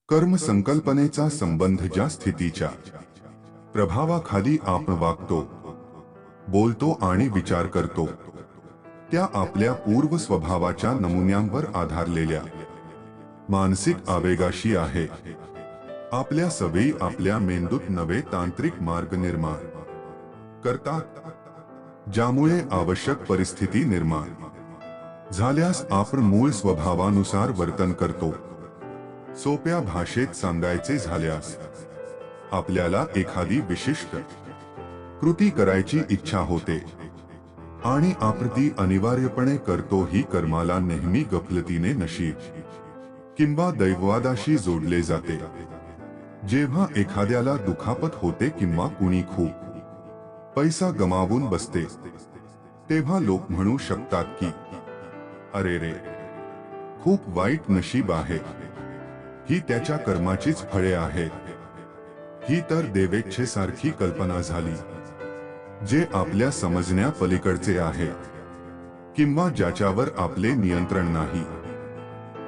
कर्म संकल्पनेचा संबंध ज्या स्थितीच्या प्रभावाखाली आपण वागतो, बोलतो आणि विचार करतो, त्या आपल्या पूर्व स्वभावाच्या नमुन्यांवर आधारलेल्या मानसिक आवेगाशी आहे. आपल्या सवयी आपल्या मेंदूत नवे तांत्रिक मार्ग निर्माण करतात, ज्यामुळे आवश्यक परिस्थिती निर्माण झाल्यास आपण मूळ स्वभावानुसार वर्तन करतो. सोप्या भाषेत सांगायचे झाल्यास, आपल्याला एखादी विशिष्ट कृती करायची इच्छा होते आणि आपण ती अनिवार्यपणे करतो. ही कर्माला नेहमी गफलतीने नशीब किंवा दैववादाशी जोडले जाते. जेव्हा एखाद्याला दुखापत होते किंवा कुणी खूप पैसा गमावून बसते, तेव्हा लोक म्हणू शकतात की अरे रे, खूप वाईट नशीब आहे. ही त्याच्या कर्माचीच फळे आहेत. ही तर देवेच्छेसारखी कल्पना झाली, जे आपल्या समजण्या पलीकडचे आहे किंवा ज्याच्यावर आपले नियंत्रण नाही.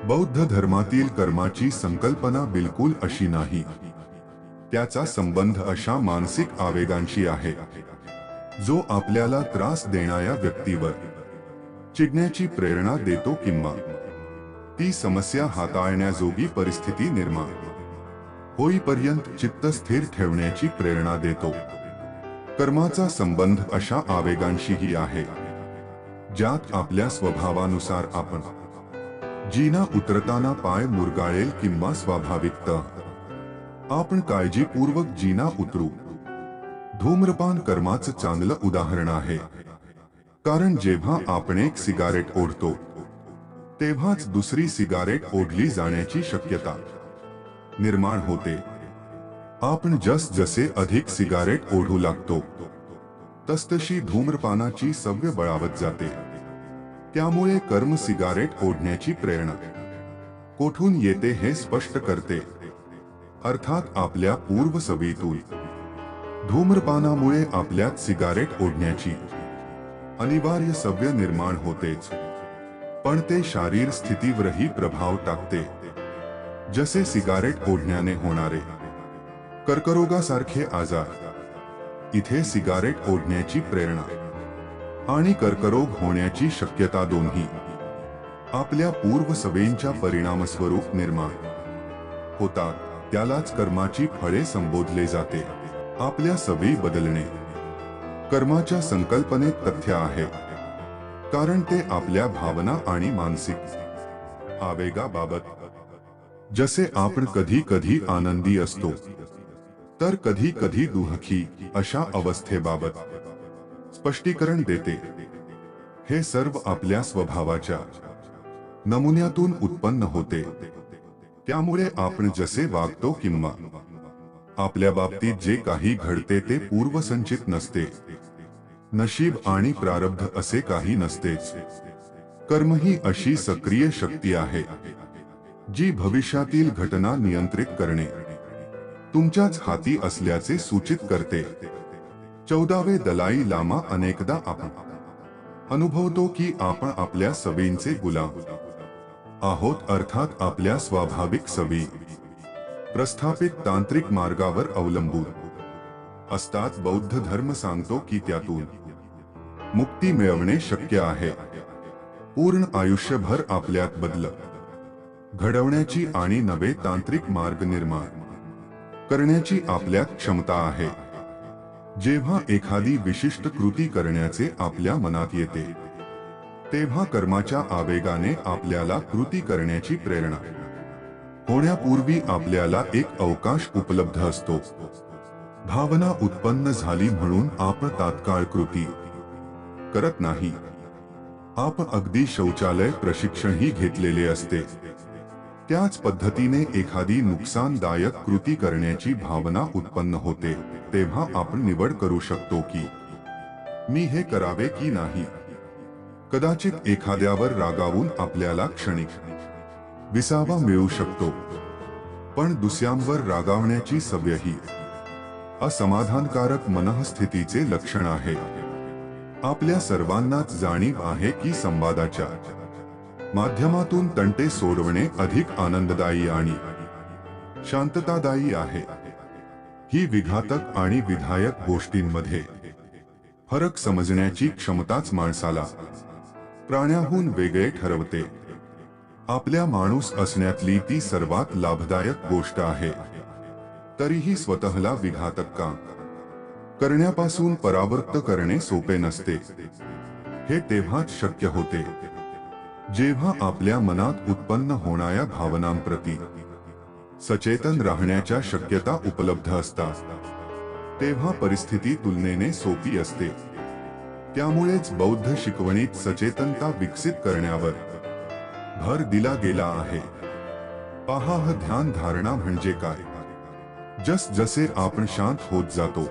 बौद्ध धर्मातील कर्माची संकल्पना बिलकुल अशी नाही. त्याचा संबंध अशा मानसिक आवेगांशी आहे जो आपल्याला त्रास देणाऱ्या व्यक्तीवर चिडण्याची प्रेरणा देतो किंवा ती समस्या हाताळण्याजोगी परिस्थिती निर्माण होईपर्यंत चित्त स्थिर ठेवण्याची प्रेरणा देतो. कर्माचा संबंध अशा आवेगांशीही आहे ज्यात आपल्या स्वभावानुसार आपण जिना उतरताना पाय मुरगाळेल किंवा स्वाभाविकतः आपण काळजीपूर्वक जिना उतरू. धूम्रपान कर्माचं चांगलं उदाहरण आहे, कारण जेव्हा आपण एक सिगारेट ओढतो, तेव्हाच दुसरी सिगारेट ओढली जाण्याची शक्यता निर्माण होते. आपण जसजसे अधिक सिगारेट ओढू लागतो, तसतशी धूम्रपानाची सवय बळावत जाते. त्यामुळे कर्म सिगारेट ओढण्याची प्रेरणा कोठून येते हे स्पष्ट करते. अर्थात आपल्या पूर्व सवयीतून. धूम्रपानामुळे आपल्यात सिगारेट ओढण्याची अनिवार्य सवय निर्माण होतेच, पण ते शारीर स्थितीवरही प्रभाव टाकते. जसे सिगारेट ओढण्याने होणारे कर्करोगासारखे आजार, इथे सिगारेट ओढण्याची प्रेरणा आणि कर्करोग होण्याची शक्यता दोन्ही आपल्या पूर्व सवयींच्या परिणामस्वरूप निर्माण होतात. त्यालाच कर्माची फळे संबोधले जाते. आपल्या सवयी बदलणे कर्माच्या संकल्पनेत तथ्य आहे, कारण ते आपल्या भावना आणि मानसिक आवेगाबाबत, जसे आपण कधी कधी आनंदी असतो तर कधी कधी दुःखी, अशा अवस्थेबाबत स्पष्टीकरण देते. हे सर्व आपल्या स्वभावाच्या नमुन्यातून उत्पन्न होते. त्यामुळे आपण जसे वागतो किंवा आपल्या बाबतीत जे काही घडते ते पूर्वसंचित नसते. नशीब आणि प्रारब्ध असे काही नसतेच. कर्म ही अशी सक्रिय शक्ती आहे जी भविष्यातील घटना नियंत्रित करणे तुमच्याच हाती असल्याचे सूचित करते. 14वे दलाई लामा अनेकदा आपण अनुभवतो की आपण आपल्या सवयींचे गुलाम आहोत, अर्थात आपल्या स्वाभाविक सवयी प्रस्थापित तांत्रिक मार्गावर अवलंबून असतात. बौद्ध धर्म सांगतो की त्यातून मुक्ती मिळवणे शक्य आहे. पूर्ण आयुष्यभर आपल्यात बदल घडवण्याची आणि नवे तांत्रिक मार्ग निर्माण करण्याची आपल्यात क्षमता आहे. जेव्हा एखादी विशिष्ट कृती करण्याचे आपल्या मनात येते, तेव्हा कर्माच्या आवेगाने आपल्याला कृती करण्याची प्रेरणा होण्यापूर्वी आपल्याला एक अवकाश उपलब्ध असतो. भावना उत्पन्न झाली म्हणून आपण तात्काळ कृती करत नाही. आपण अगदी शौचालय प्रशिक्षणही घेतलेले असते. त्याच पद्धतीने एखादी नुकसानदायक कृती करण्याची भावना उत्पन्न होते, तेव्हा आपण निवड करू शकतो की मी हे करावे की नाही. कदाचित एखाद्यावर रागावून आपल्याला क्षणिक विसावा मिळू शकतो, पण दुसऱ्यांवर रागावण्याची सवय ही असमाधानकारक मनःस्थितीचे लक्षण आहे. आपल्या सर्वांनाच जाणीव आहे की संवादाच्या माध्यमातून तंटे सोडवणे अधिक आनंददायी आणि शांततादायी आहे. ही विघातक आणि विधायक गोष्टींमध्ये फरक समजण्याची क्षमताच माणसाला प्राण्याहून वेगळे ठरवते. आपल्या माणूस असण्यातली ती सर्वात लाभदायक गोष्ट आहे. तरीही स्वतःला विघातक का करण्यापासून परावृत्त करणे सोपे नसते. हे तेव्हाच शक्य होते जेव्हा आपल्या मनात उत्पन्न होणाऱ्या भावनांप्रती सचेतन राहण्याच्या शक्यता उपलब्ध असतात. तेव्हा परिस्थिती तुलनेने सोपी असते. त्यामुळेच बौद्ध शिकवणीत सचेतनता विकसित करण्यावर भर दिला गेला आहे. पहा, ध्यान धारणा म्हणजे काय? जसजसे आपण शांत होत जातो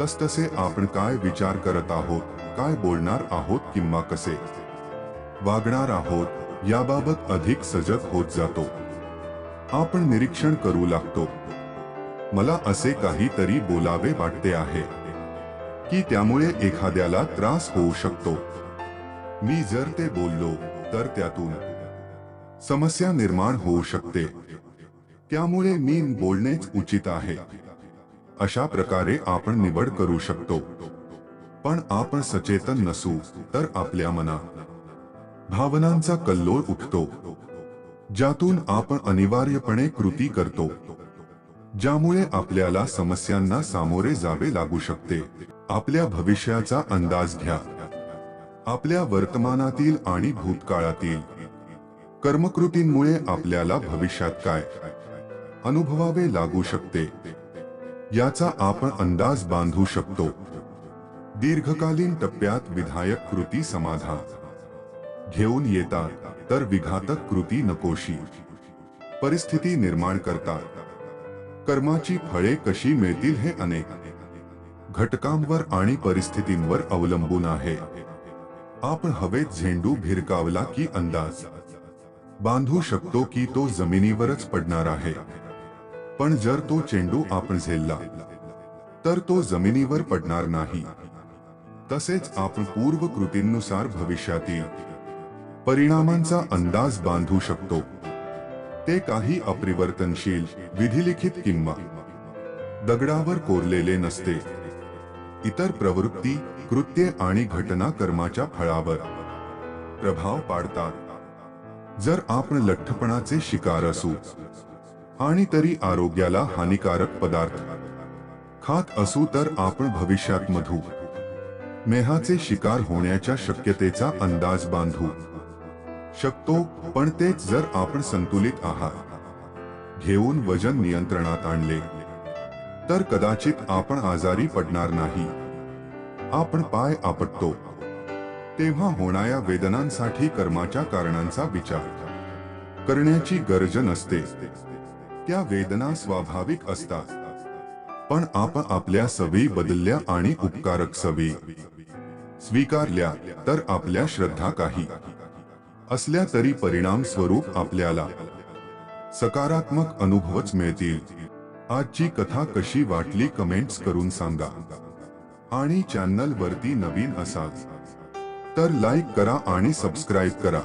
तसतसे आपण काय विचार करत आहोत, काय बोलणार आहोत किंवा कसे वागणार आहोत याबाबत अधिक सजग होत जातो. आपण निरीक्षण करू लागतो. मला असे काहीतरी बोलावे वाटते आहे की त्यामुळे एखाद्याला त्रास होऊ शकतो. मी जर ते बोललो तर त्यातून समस्या निर्माण होऊ शकते. त्यामुळे मी बोलणेच उचित आहे. अशा प्रकारे आपण निवड करू शकतो. पण आपण सचेतन नसू तर आपल्या मनात भावनांचा कल्लोळ उठतो, ज्यातून आपण अनिवार्यपणे कृती करतो, ज्यामुळे आपल्याला समस्यांना सामोरे जावे लागू शकते. आपल्या भविष्याचा अंदाज घ्या. आपल्या वर्तमानातील आणि भूतकाळातील कर्मकृतींमुळे आपल्याला भविष्यात काय अनुभवावे लागू शकते याचा आपण अंदाज बांधू शकतो. दीर्घकालीन टप्प्यात विधायक कृती समाधान घेऊन येतात तर विघातक कृती नकोशी परिस्थिती निर्माण करतात. कर्माची फळे कशी मिळतील हे अनेक घटकांवर आणि परिस्थितींवर अवलंबून आहे. आपण हवेत झेंडू भिरकावला की अंदाज बांधू शकतो की तो जमिनीवरच पडणार आहे. पण जर तो चेंडू आपण झेलला तर तो जमिनीवर पडणार नाही. तसेच आपण पूर्व कृतींनुसार भविष्यातील परिणामांचा अंदाज बांधू शकतो. ते काही अपरिवर्तनशील, विधिलिखित किंवा दगडावर कोरलेले नसते. इतर प्रवृत्ती, कृत्ये आणि घटना कर्माच्या फळावर प्रभाव पाडतात. जर आपण लठ्ठपणाचे शिकार असू आणि तरी आरोग्याला हानिकारक पदार्थ खात असू तर आपण भविष्यात मधुमेहाचे शिकार होण्याच्या शक्यतेचा अंदाज बांधू शकतो. पण तेच जर आपण संतुलित आहार घेऊन वजन नियंत्रणात आणले तर कदाचित आपण आजारी पडणार नाही. आपण पाय आपटतो तेव्हा होणाऱ्या वेदनांसाठी कर्माच्या कारणांचा विचार करण्याची गरज नसते. त्या वेदना स्वाभाविक असतात. पण आपण आपल्या सवयी बदलल्या आणि उपकारक सवयी स्वीकारल्या तर आपल्या श्रद्धा काही असल्या तरी परिणाम स्वरूप आपल्याला सकारात्मक अनुभवच मिळतील. आजची कथा कशी वाटली कमेंट्स करून सांगा. आणि चॅनल वरती नवीन असाल तर लाईक करा आणि सबस्क्राईब करा.